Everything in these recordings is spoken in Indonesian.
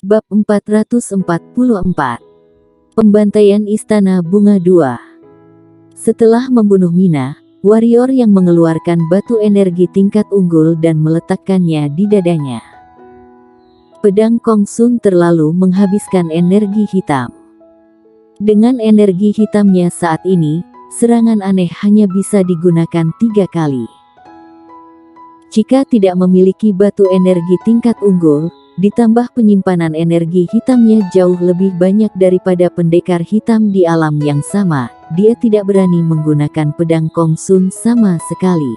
Bab 444. Pembantaian Istana Bunga 2. Setelah membunuh Mina, warrior yang mengeluarkan batu energi tingkat unggul dan meletakkannya di dadanya. Pedang Kong Sun terlalu menghabiskan energi hitam. Dengan energi hitamnya saat ini, serangan aneh hanya bisa digunakan 3 kali. Jika tidak memiliki batu energi tingkat unggul, ditambah penyimpanan energi hitamnya jauh lebih banyak daripada pendekar hitam di alam yang sama, dia tidak berani menggunakan pedang Kong Sun sama sekali.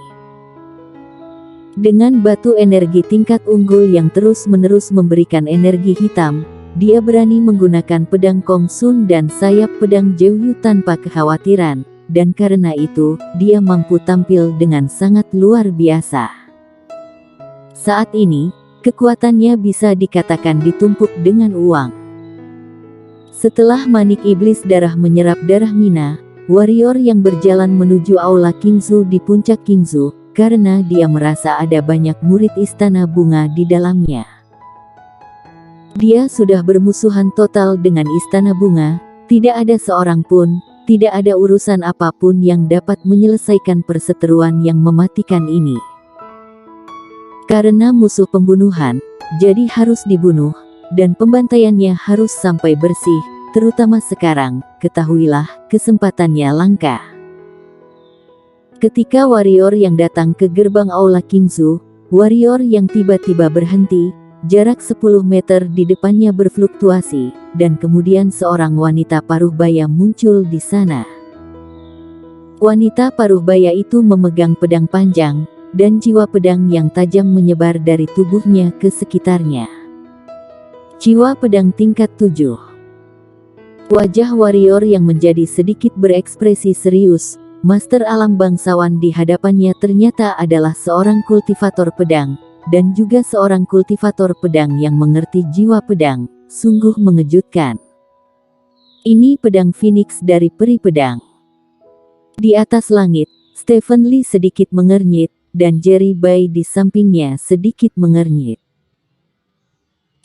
Dengan batu energi tingkat unggul yang terus-menerus memberikan energi hitam, dia berani menggunakan pedang Kong Sun dan sayap pedang Jeoyu tanpa kekhawatiran, dan karena itu, dia mampu tampil dengan sangat luar biasa. Saat ini, kekuatannya bisa dikatakan ditumpuk dengan uang. Setelah manik iblis darah menyerap darah Mina, warrior yang berjalan menuju aula Qingzu di puncak Qingzu, karena dia merasa ada banyak murid istana bunga di dalamnya. Dia sudah bermusuhan total dengan istana bunga, tidak ada seorang pun, tidak ada urusan apapun yang dapat menyelesaikan perseteruan yang mematikan ini. Karena musuh pembunuhan, jadi harus dibunuh, dan pembantaiannya harus sampai bersih, terutama sekarang, ketahuilah, kesempatannya langka. Ketika warrior yang datang ke gerbang aula Qingzu, warrior yang tiba-tiba berhenti, jarak 10 meter di depannya berfluktuasi, dan kemudian seorang wanita paruh baya muncul di sana. Wanita paruh baya itu memegang pedang panjang, dan jiwa pedang yang tajam menyebar dari tubuhnya ke sekitarnya. Jiwa pedang tingkat 7. Wajah warrior yang menjadi sedikit berekspresi serius, master alam bangsawan di hadapannya ternyata adalah seorang kultivator pedang, dan juga seorang kultivator pedang yang mengerti jiwa pedang, sungguh mengejutkan. Ini pedang Phoenix dari peri pedang. Di atas langit, Stephen Lee sedikit mengernyit, dan Jerry Bai di sampingnya sedikit mengernyit.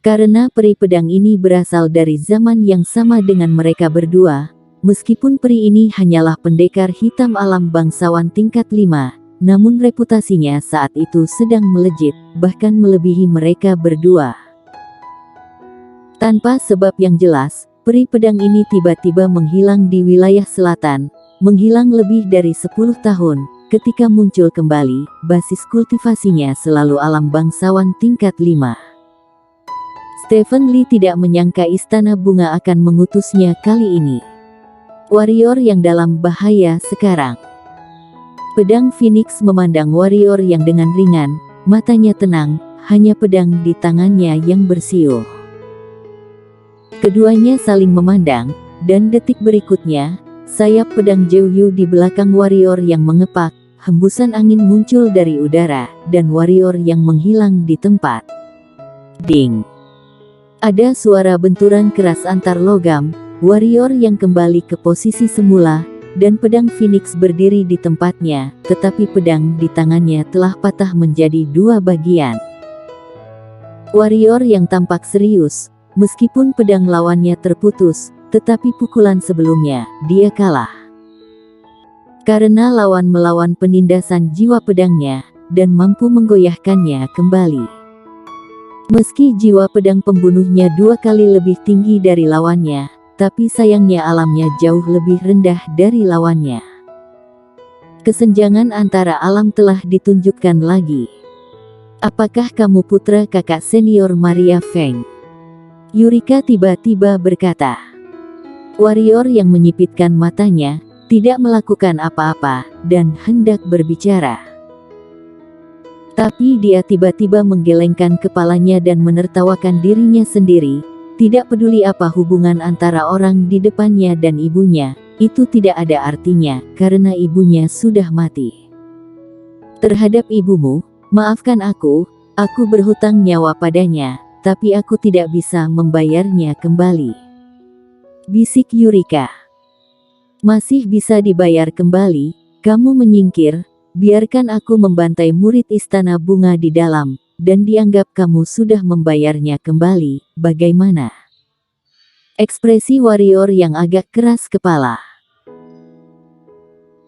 Karena peri pedang ini berasal dari zaman yang sama dengan mereka berdua, meskipun peri ini hanyalah pendekar hitam alam bangsawan tingkat 5, namun reputasinya saat itu sedang melejit, bahkan melebihi mereka berdua. Tanpa sebab yang jelas, peri pedang ini tiba-tiba menghilang di wilayah selatan, menghilang lebih dari 10 tahun. Ketika muncul kembali, basis kultivasinya selalu alam bangsawan tingkat 5. Stephen Lee tidak menyangka istana bunga akan mengutusnya kali ini. Warrior yang dalam bahaya sekarang. Pedang Phoenix memandang warrior yang dengan ringan, matanya tenang, hanya pedang di tangannya yang bersiul. Keduanya saling memandang, dan detik berikutnya, sayap pedang Jeoyu di belakang warrior yang mengepak, hembusan angin muncul dari udara, dan warrior yang menghilang di tempat. Ding! Ada suara benturan keras antar logam, warrior yang kembali ke posisi semula, dan pedang Phoenix berdiri di tempatnya, tetapi pedang di tangannya telah patah menjadi 2 bagian. Warrior yang tampak serius, meskipun pedang lawannya terputus, tetapi pukulan sebelumnya, dia kalah. Karena lawan melawan penindasan jiwa pedangnya, dan mampu menggoyahkannya kembali. Meski jiwa pedang pembunuhnya 2 kali lebih tinggi dari lawannya, tapi sayangnya alamnya jauh lebih rendah dari lawannya. Kesenjangan antara alam telah ditunjukkan lagi. Apakah kamu putra kakak senior Maria Feng? Yurika tiba-tiba berkata. Warrior yang menyipitkan matanya, tidak melakukan apa-apa, dan hendak berbicara. Tapi dia tiba-tiba menggelengkan kepalanya dan menertawakan dirinya sendiri, tidak peduli apa hubungan antara orang di depannya dan ibunya, itu tidak ada artinya, karena ibunya sudah mati. Terhadap ibumu, maafkan aku berhutang nyawa padanya, tapi aku tidak bisa membayarnya kembali. Bisik Yurika. Masih bisa dibayar kembali, kamu menyingkir, biarkan aku membantai murid istana bunga di dalam, dan dianggap kamu sudah membayarnya kembali. Bagaimana? Ekspresi warrior yang agak keras kepala.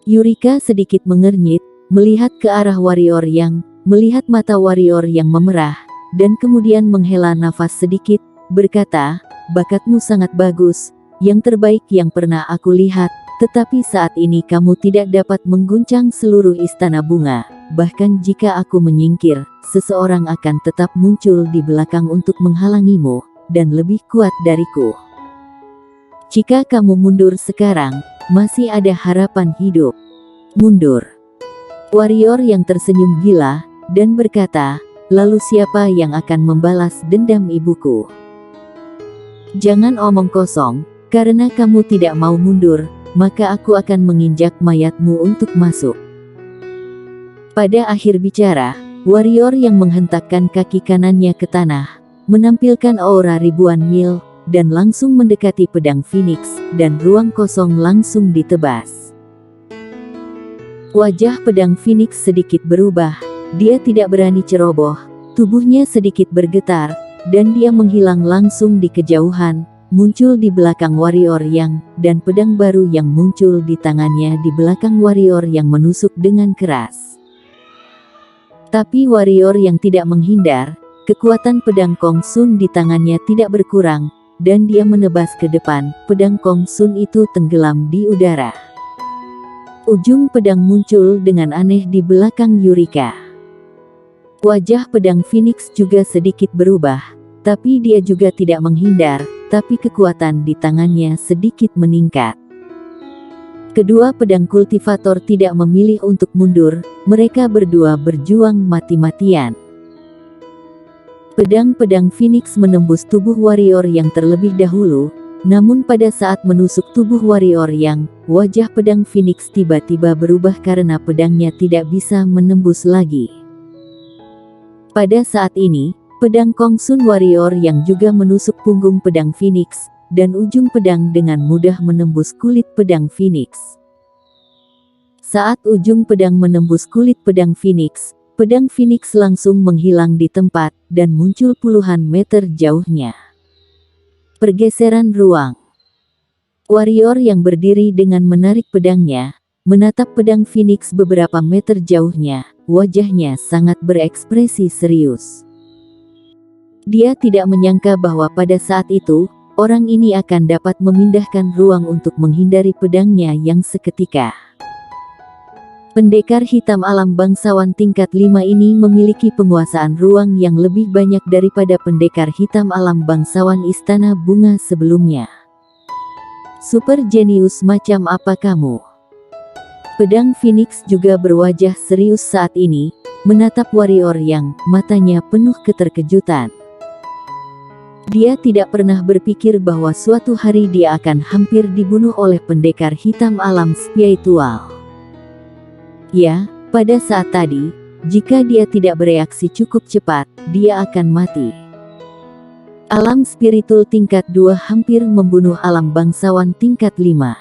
Yurika sedikit mengernyit, melihat ke arah warrior yang, melihat mata warrior yang memerah, dan kemudian menghela nafas sedikit, berkata, bakatmu sangat bagus, yang terbaik yang pernah aku lihat, tetapi saat ini kamu tidak dapat mengguncang seluruh istana bunga. Bahkan jika aku menyingkir, seseorang akan tetap muncul di belakang untuk menghalangimu, dan lebih kuat dariku. Jika kamu mundur sekarang, masih ada harapan hidup. Mundur. Warrior yang tersenyum gila, dan berkata, lalu siapa yang akan membalas dendam ibuku? Jangan omong kosong, karena kamu tidak mau mundur, maka aku akan menginjak mayatmu untuk masuk. Pada akhir bicara, warrior yang menghentakkan kaki kanannya ke tanah, menampilkan aura ribuan mil, dan langsung mendekati pedang Phoenix, dan ruang kosong langsung ditebas. Wajah pedang Phoenix sedikit berubah, dia tidak berani ceroboh, tubuhnya sedikit bergetar, dan dia menghilang langsung di kejauhan, muncul di belakang warrior yang, dan pedang baru yang muncul di tangannya di belakang warrior yang menusuk dengan keras. Tapi warrior yang tidak menghindar, kekuatan pedang Kong Sun di tangannya tidak berkurang, dan dia menebas ke depan, pedang Kong Sun itu tenggelam di udara. Ujung pedang muncul dengan aneh di belakang Yurika. Wajah pedang Phoenix juga sedikit berubah, tapi dia juga tidak menghindar, tapi kekuatan di tangannya sedikit meningkat. Kedua pedang kultivator tidak memilih untuk mundur, mereka berdua berjuang mati-matian. Pedang-pedang Phoenix menembus tubuh warrior yang terlebih dahulu, namun pada saat menusuk tubuh warrior yang, wajah pedang Phoenix tiba-tiba berubah karena pedangnya tidak bisa menembus lagi. Pada saat ini, pedang Kong Sun warrior yang juga menusuk punggung pedang Phoenix, dan ujung pedang dengan mudah menembus kulit pedang Phoenix. Saat ujung pedang menembus kulit pedang Phoenix langsung menghilang di tempat, dan muncul puluhan meter jauhnya. Pergeseran ruang. Warrior yang berdiri dengan menarik pedangnya, menatap pedang Phoenix beberapa meter jauhnya, wajahnya sangat berekspresi serius. Dia tidak menyangka bahwa pada saat itu, orang ini akan dapat memindahkan ruang untuk menghindari pedangnya yang seketika. Pendekar hitam alam bangsawan tingkat 5 ini memiliki penguasaan ruang yang lebih banyak daripada pendekar hitam alam bangsawan istana bunga sebelumnya. Super jenius macam apa kamu? Pedang Phoenix juga berwajah serius saat ini, menatap warrior yang, matanya penuh keterkejutan. Dia tidak pernah berpikir bahwa suatu hari dia akan hampir dibunuh oleh pendekar hitam alam spiritual. Ya, pada saat tadi, jika dia tidak bereaksi cukup cepat, dia akan mati. Alam spiritual tingkat 2 hampir membunuh alam bangsawan tingkat 5.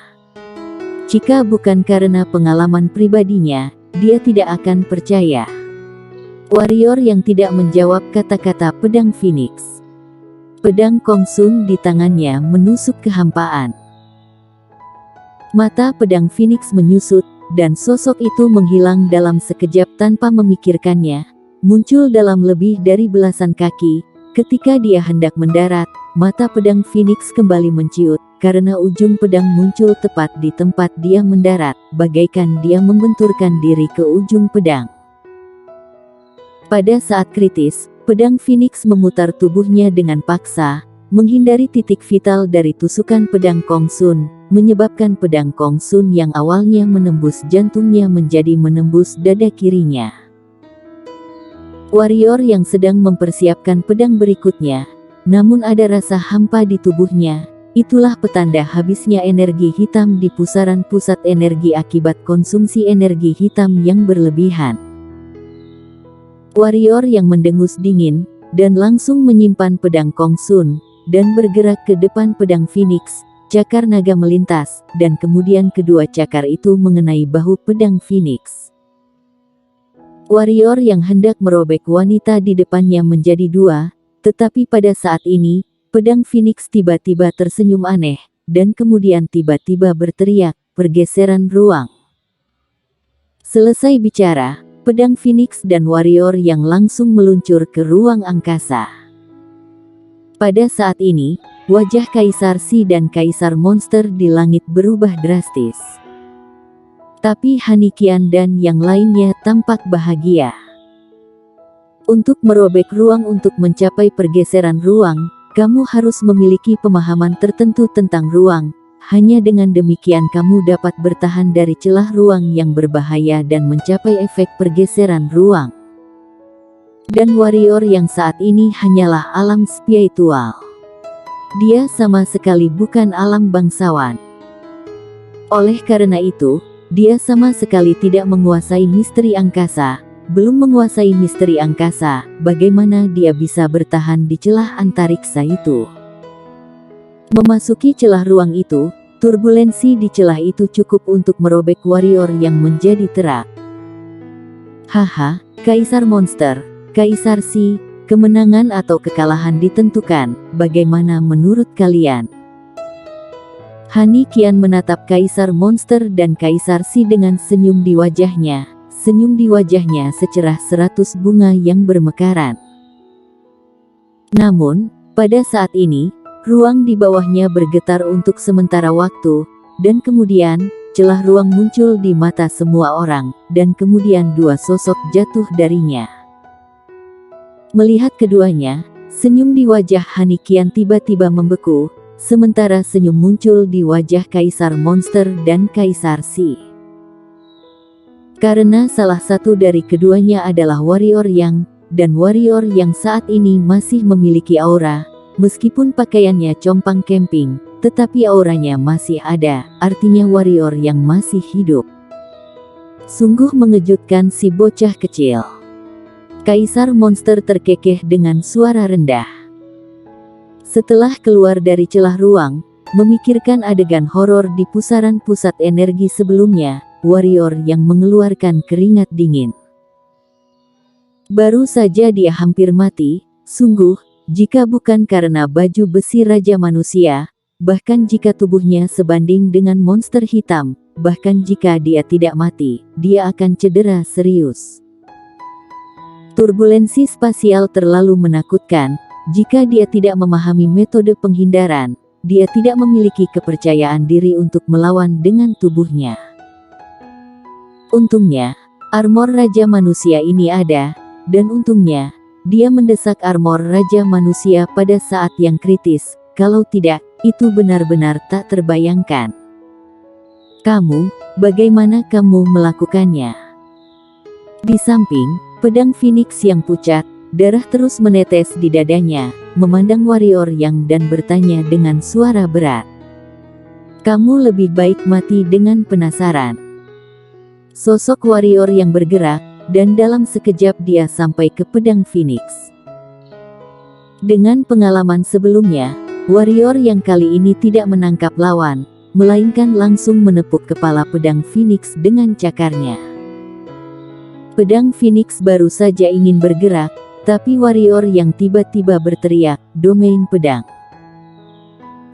Jika bukan karena pengalaman pribadinya, dia tidak akan percaya. Warrior yang tidak menjawab kata-kata pedang Phoenix. Pedang Kong Sun di tangannya menusuk kehampaan. Mata pedang Phoenix menyusut, dan sosok itu menghilang dalam sekejap tanpa memikirkannya, muncul dalam lebih dari belasan kaki. Ketika dia hendak mendarat, mata pedang Phoenix kembali menciut, karena ujung pedang muncul tepat di tempat dia mendarat, bagaikan dia membenturkan diri ke ujung pedang. Pada saat kritis, pedang Phoenix memutar tubuhnya dengan paksa, menghindari titik vital dari tusukan pedang Kong Sun, menyebabkan pedang Kong Sun yang awalnya menembus jantungnya menjadi menembus dada kirinya. Warrior yang sedang mempersiapkan pedang berikutnya, namun ada rasa hampa di tubuhnya, itulah petanda habisnya energi hitam di pusaran pusat energi akibat konsumsi energi hitam yang berlebihan. Warrior yang mendengus dingin, dan langsung menyimpan pedang Kong Sun, dan bergerak ke depan pedang Phoenix, cakar naga melintas, dan kemudian kedua cakar itu mengenai bahu pedang Phoenix. Warrior yang hendak merobek wanita di depannya menjadi dua, tetapi pada saat ini, pedang Phoenix tiba-tiba tersenyum aneh, dan kemudian tiba-tiba berteriak, "Pergeseran ruang." Selesai bicara, pedang Phoenix dan warrior yang langsung meluncur ke ruang angkasa. Pada saat ini, wajah Kaisar Si dan Kaisar Monster di langit berubah drastis. Tapi Hanikian dan yang lainnya tampak bahagia. Untuk merobek ruang untuk mencapai pergeseran ruang, kamu harus memiliki pemahaman tertentu tentang ruang. Hanya dengan demikian kamu dapat bertahan dari celah ruang yang berbahaya dan mencapai efek pergeseran ruang. Dan warrior yang saat ini hanyalah alam spiritual. Dia sama sekali bukan alam bangsawan. Oleh karena itu, dia sama sekali tidak menguasai misteri angkasa. Belum menguasai misteri angkasa, bagaimana dia bisa bertahan di celah antariksa itu? Memasuki celah ruang itu, turbulensi di celah itu cukup untuk merobek warrior yang menjadi terak. Haha, Kaisar Monster, Kaisar Si, kemenangan atau kekalahan ditentukan, bagaimana menurut kalian? Hanikian menatap Kaisar Monster dan Kaisar Si dengan senyum di wajahnya. Senyum di wajahnya secerah 100 bunga yang bermekaran. Namun, pada saat ini, ruang di bawahnya bergetar untuk sementara waktu, dan kemudian, celah ruang muncul di mata semua orang, dan kemudian dua sosok jatuh darinya. Melihat keduanya, senyum di wajah Hanikian tiba-tiba membeku, sementara senyum muncul di wajah Kaisar Monster dan Kaisar Si. Karena salah satu dari keduanya adalah warrior yang, dan warrior yang saat ini masih memiliki aura, meskipun pakaiannya compang camping, tetapi auranya masih ada, artinya warrior yang masih hidup. Sungguh mengejutkan si bocah kecil. Kaisar Monster terkekeh dengan suara rendah. Setelah keluar dari celah ruang, memikirkan adegan horor di pusaran pusat energi sebelumnya, warrior yang mengeluarkan keringat dingin. Baru saja dia hampir mati, sungguh, jika bukan karena baju besi Raja Manusia, bahkan jika tubuhnya sebanding dengan monster hitam, bahkan jika dia tidak mati, dia akan cedera serius. Turbulensi spasial terlalu menakutkan, jika dia tidak memahami metode penghindaran, dia tidak memiliki kepercayaan diri untuk melawan dengan tubuhnya. Untungnya, armor Raja Manusia ini ada, dan untungnya, dia mendesak armor Raja Manusia pada saat yang kritis, kalau tidak, itu benar-benar tak terbayangkan. Kamu, bagaimana kamu melakukannya? Di samping, pedang Phoenix yang pucat, darah terus menetes di dadanya, memandang warrior yang dan bertanya dengan suara berat. Kamu lebih baik mati dengan penasaran. Sosok warrior yang bergerak, dan dalam sekejap dia sampai ke pedang Phoenix. Dengan pengalaman sebelumnya, warrior yang kali ini tidak menangkap lawan, melainkan langsung menepuk kepala pedang Phoenix dengan cakarnya. Pedang Phoenix baru saja ingin bergerak, tapi warrior yang tiba-tiba berteriak, "Domain pedang."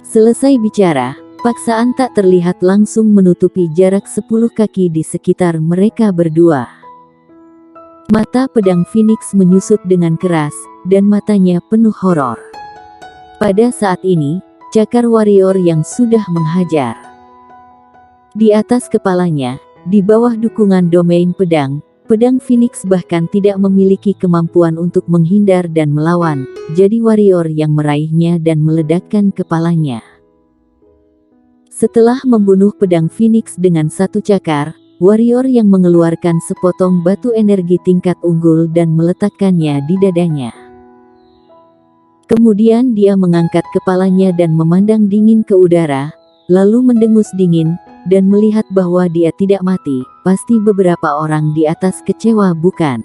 Selesai bicara, paksaan tak terlihat langsung menutupi jarak 10 kaki di sekitar mereka berdua. Mata pedang Phoenix menyusut dengan keras, dan matanya penuh horor. Pada saat ini, cakar warrior yang sudah menghajar. Di atas kepalanya, di bawah dukungan domain pedang, pedang Phoenix bahkan tidak memiliki kemampuan untuk menghindar dan melawan, jadi warrior yang meraihnya dan meledakkan kepalanya. Setelah membunuh pedang Phoenix dengan satu cakar, warrior yang mengeluarkan sepotong batu energi tingkat unggul dan meletakkannya di dadanya. Kemudian dia mengangkat kepalanya dan memandang dingin ke udara, lalu mendengus dingin, dan melihat bahwa dia tidak mati. Pasti beberapa orang di atas kecewa, bukan?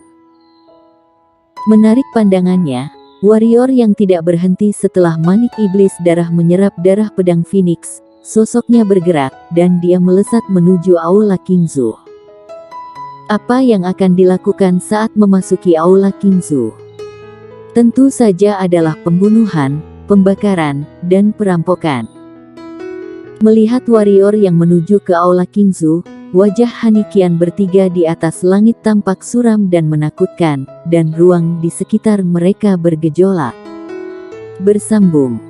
Menarik pandangannya, warrior yang tidak berhenti setelah manik iblis darah menyerap darah pedang Phoenix, sosoknya bergerak, dan dia melesat menuju Aula Kingzu. Apa yang akan dilakukan saat memasuki aula Kingsu? Tentu saja adalah pembunuhan, pembakaran, dan perampokan. Melihat warrior yang menuju ke aula Kingsu, wajah Hanikian bertiga di atas langit tampak suram dan menakutkan, dan ruang di sekitar mereka bergejolak. Bersambung.